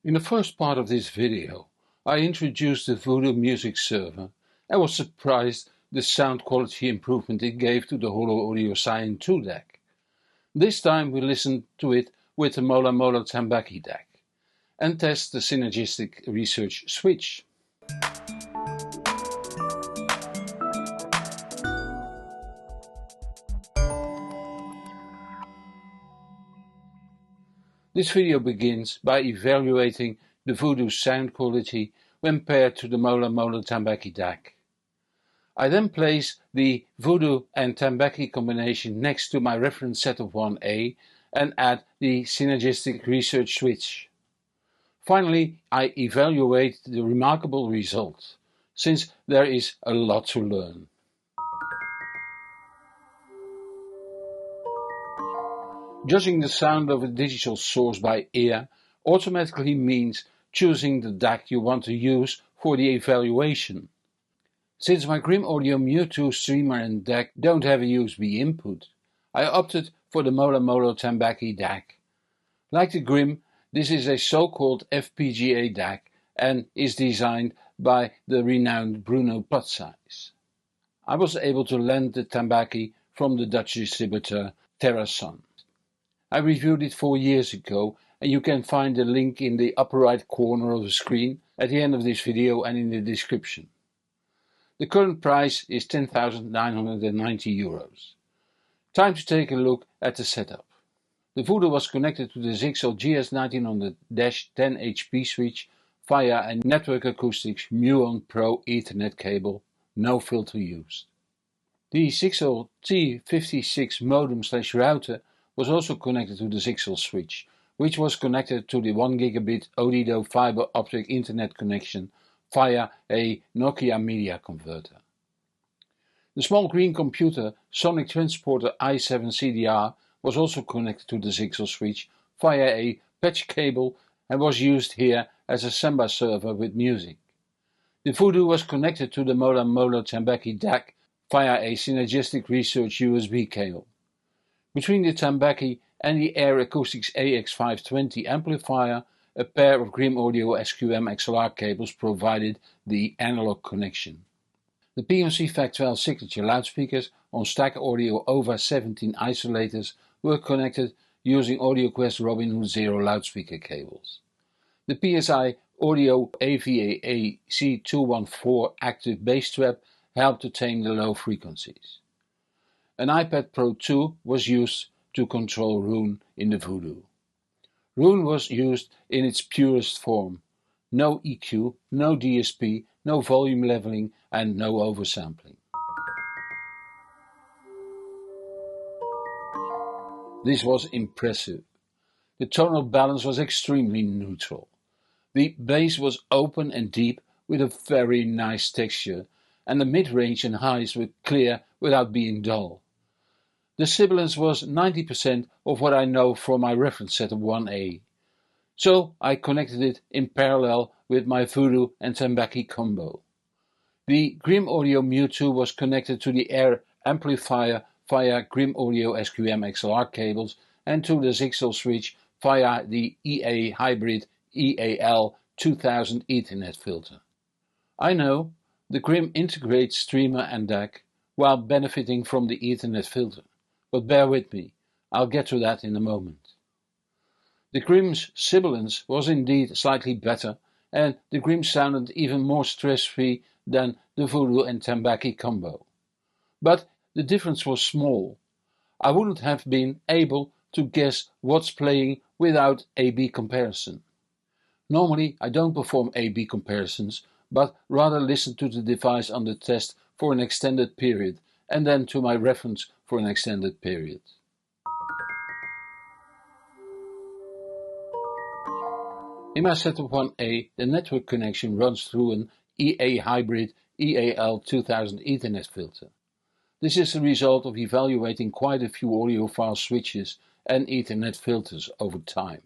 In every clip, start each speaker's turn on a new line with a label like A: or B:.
A: In the first part of this video, I introduced the Voodoo music server and was surprised the sound quality improvement it gave to the Holo Audio Cyan 2 DAC. This time we listen to it with the MolaMola Tambaqui DAC and test the Synergistic Research switch. This video begins by evaluating the Voodoo sound quality when paired to the MolaMola Tambaqui DAC. I then place the Voodoo and Tambaqui combination next to my reference setup 1A and add the Synergistic Research switch. Finally, I evaluate the remarkable result, since there is a lot to learn. Judging the sound of a digital source by ear automatically means choosing the DAC you want to use for the evaluation. Since my Grim Audio Mewtwo streamer and DAC don't have a USB input, I opted for the MolaMola Tambaqui DAC. Like the Grim, this is a so-called FPGA DAC and is designed by the renowned Bruno Platzijs. I was able to lend the Tambaqui from the Dutch distributor TerraSun. I reviewed it 4 years ago, and you can find the link in the upper right corner of the screen at the end of this video and in the description. The current price is €10,990. Time to take a look at the setup. The Voodoo was connected to the Zixel GS1900-10HP switch via a Network Acoustics Muon Pro Ethernet cable, no filter used. The Zixel T56 modem/router was also connected to the Zixel switch, which was connected to the 1 gigabit ODIDO fiber optic internet connection via a Nokia media converter. The small green computer Sonic Transporter i7 CDR was also connected to the Zixel switch via a patch cable and was used here as a Samba server with music. The Voodoo was connected to the MolaMola Tambaqui DAC via a Synergistic Research USB cable. Between the Tambaqui and the Air Acoustics AX520 amplifier, a pair of Grim Audio SQM XLR cables provided the analog connection. The PMC FAC12 signature loudspeakers on Stack Audio OVA 17 isolators were connected using AudioQuest Robinhood Zero loudspeaker cables. The PSI Audio AVAA C214 active bass trap helped to tame the low frequencies. An iPad Pro 2 was used to control Roon in the Voodoo. Roon was used in its purest form. No EQ, no DSP, no volume leveling and no oversampling. This was impressive. The tonal balance was extremely neutral. The bass was open and deep with a very nice texture, and the mid-range and highs were clear without being dull. The sibilance was 90% of what I know from my reference setup 1A. So I connected it in parallel with my Voodoo and Tambaqui combo. The Grim Audio Mewtwo was connected to the Air amplifier via Grim Audio SQM XLR cables and to the Zixel switch via the EA Hybrid EAL 2000 Ethernet filter. I know the Grim integrates streamer and DAC while benefiting from the Ethernet filter. But bear with me, I'll get to that in a moment. The Grim's sibilance was indeed slightly better, and the Grim sounded even more stress-free than the Voodoo and Tambaqui combo. But the difference was small. I wouldn't have been able to guess what's playing without A-B comparison. Normally I don't perform A-B comparisons, but rather listen to the device under test for an extended period, and then to my reference for an extended period. In my setup 1A, the network connection runs through an EA Hybrid EAL 2000 Ethernet filter. This is the result of evaluating quite a few audiophile switches and Ethernet filters over time.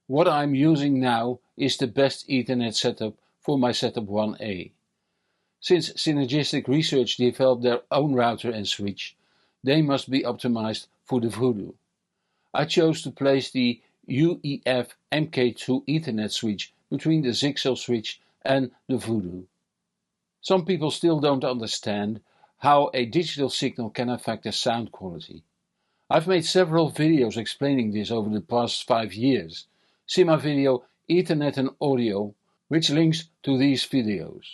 A: What I'm using now is the best Ethernet setup for my setup 1A. Since Synergistic Research developed their own router and switch, they must be optimized for the Voodoo. I chose to place the UEF MK2 Ethernet switch between the Zixel switch and the Voodoo. Some people still don't understand how a digital signal can affect the sound quality. I've made several videos explaining this over the past 5 years. See my video Ethernet and Audio, which links to these videos.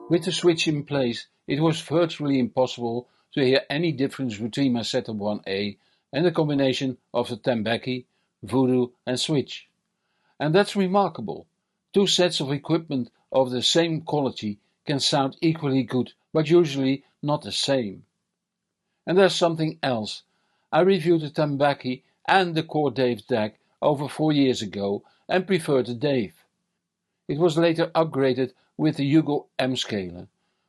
A: With the switch in place, it was virtually impossible to hear any difference between my Setup 1A and the combination of the Tambaqui, Voodoo and switch. And that's remarkable. Two sets of equipment of the same quality can sound equally good, but usually not the same. And there's something else. I reviewed the Tambaqui and the Core Dave DAC over 4 years ago and preferred the Dave. It was later upgraded with the Hugo M scaler,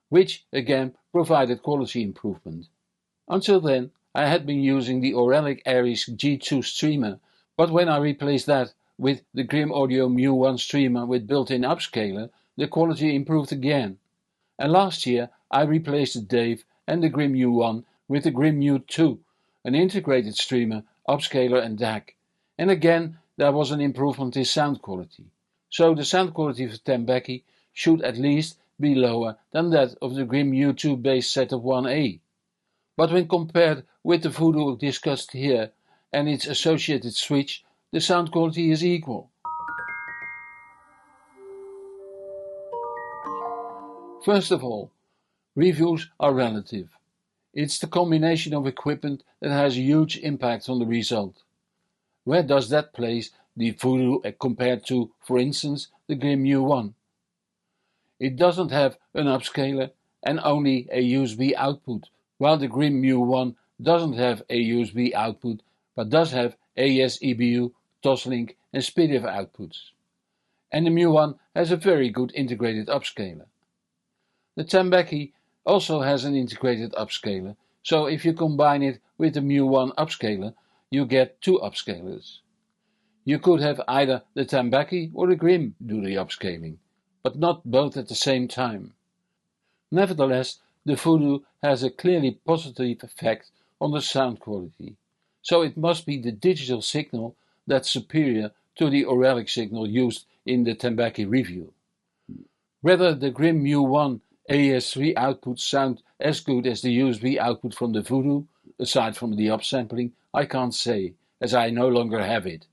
A: which again provided quality improvement. Until then, I had been using the Auralic Aries G2 streamer, but when I replaced that with the Grim Audio Mu1 streamer with built-in upscaler, the quality improved again. And last year I replaced the Dave and the Grim Mu1 with the Grim Mu2, an integrated streamer, upscaler and DAC. And again there was an improvement in sound quality. So the sound quality of Tambaqui should at least be lower than that of the Grim Mu2 based Setup 1A. But when compared with the Voodoo discussed here and its associated switch, the sound quality is equal. First of all, reviews are relative. It's the combination of equipment that has a huge impact on the result. Where does that place the Voodoo compared to, for instance, the Grim Mu1? It doesn't have an upscaler and only a USB output, while the Grim Mu1 doesn't have a USB output but does have AES EBU, Toslink and SPDIF outputs. And the Mu1 has a very good integrated upscaler. The Tambaqui also has an integrated upscaler, so if you combine it with the Mu1 upscaler, you get two upscalers. You could have either the Tambaqui or the Grim do the upscaling, but not both at the same time. Nevertheless, the Voodoo has a clearly positive effect on the sound quality, so it must be the digital signal that's superior to the Auralic signal used in the Tambaqui review. Whether the Grim Mu1 AES3 outputs sound as good as the USB output from the Voodoo, aside from the upsampling, I can't say, as I no longer have it.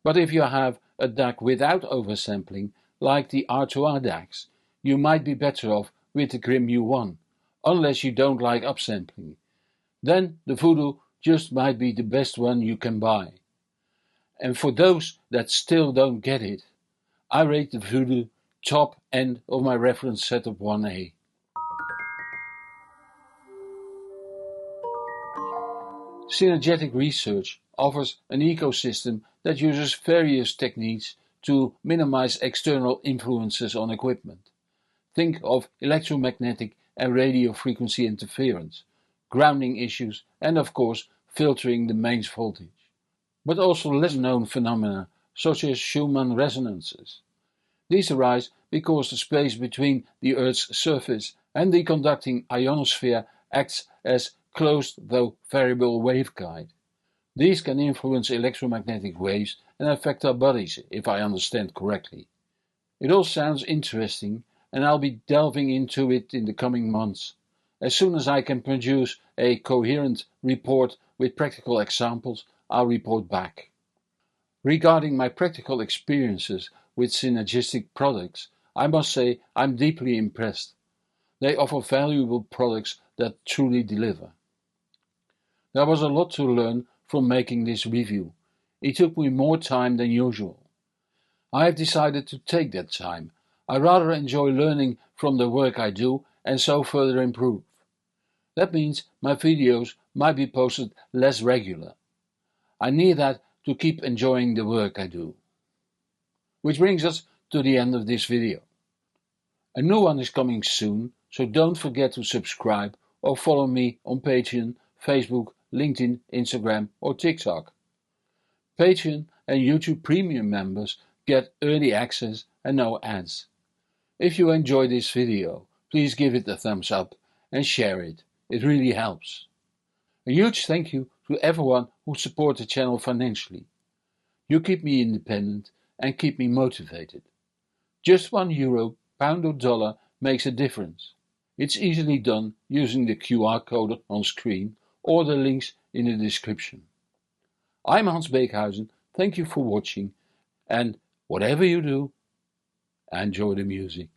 A: But if you have a DAC without oversampling, like the R2R DACs, you might be better off with the Grim Mu1, unless you don't like upsampling. Then the Voodoo just might be the best one you can buy. And for those that still don't get it, I rate the Voodoo top end of my reference Setup 1A. Synergistic Research offers an ecosystem that uses various techniques to minimize external influences on equipment. Think of electromagnetic and radio frequency interference, grounding issues and of course filtering the mains voltage. But also less known phenomena such as Schumann resonances. These arise because the space between the Earth's surface and the conducting ionosphere acts as closed though variable waveguide. These can influence electromagnetic waves and affect our bodies, if I understand correctly. It all sounds interesting and I'll be delving into it in the coming months. As soon as I can produce a coherent report with practical examples, I'll report back. Regarding my practical experiences with synergistic products, I must say I'm deeply impressed. They offer valuable products that truly deliver. There was a lot to learn from making this review. It took me more time than usual. I have decided to take that time. I rather enjoy learning from the work I do and so further improve. That means my videos might be posted less regular. I need that to keep enjoying the work I do. Which brings us to the end of this video. A new one is coming soon, so don't forget to subscribe or follow me on Patreon, Facebook, LinkedIn, Instagram or TikTok. Patreon and YouTube Premium members get early access and no ads. If you enjoy this video, please give it a thumbs up and share it. It really helps. A huge thank you to everyone who supports the channel financially. You keep me independent and keep me motivated. Just €1, pound or dollar makes a difference. It's easily done using the QR code on screen or the links in the description. I'm Hans Beekhuizen, thank you for watching, and whatever you do, enjoy the music.